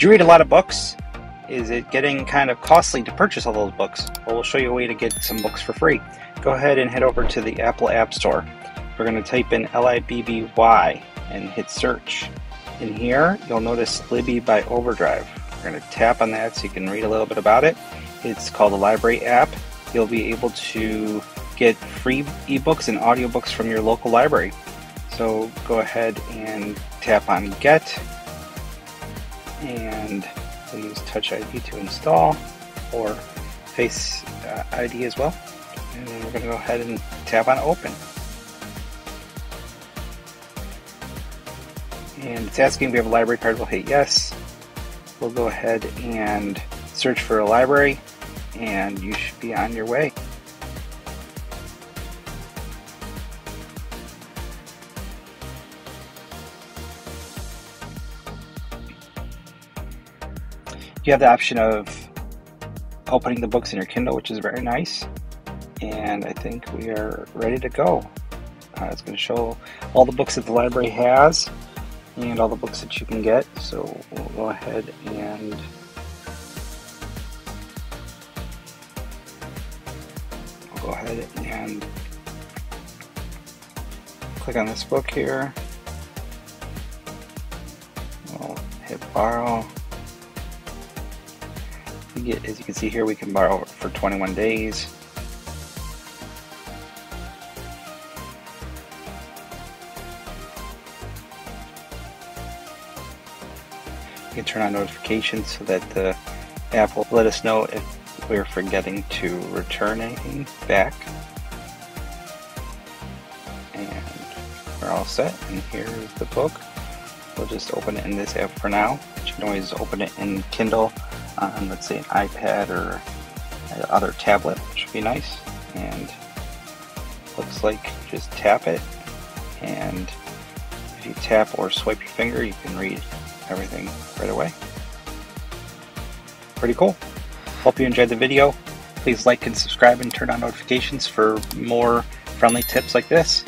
Do you read a lot of books? Is it getting kind of costly to purchase all those books? Well, we'll show you a way to get some books for free. Go ahead and head over to the Apple App Store. We're going to type in Libby and hit search. In here, you'll notice Libby by Overdrive. We're going to tap on that so you can read a little bit about it. It's called a library app. You'll be able to get free ebooks and audiobooks from your local library. So go ahead and tap on Get, and we'll use Touch ID to install, or Face ID as well. And then we're going to go ahead and tap on Open. And it's asking if we have a library card. We'll hit yes. We'll go ahead and search for a library, and you should be on your way. You have the option of opening the books in your Kindle, which is very nice. And I think we are ready to go. It's going to show all the books that the library has and all the books that you can get. So we'll go ahead and click on this book here. We'll hit borrow. As you can see here, we can borrow for 21 days. You can turn on notifications so that the app will let us know if we're forgetting to return anything back. And we're all set, and here's the book. We'll just open it in this app for now. You can always open it in Kindle on, let's say, an iPad or other tablet, which would be nice. And looks like just tap it, and if you tap or swipe your finger, you can read everything right away. Pretty cool. Hope you enjoyed the video. Please like and subscribe and turn on notifications for more friendly tips like this.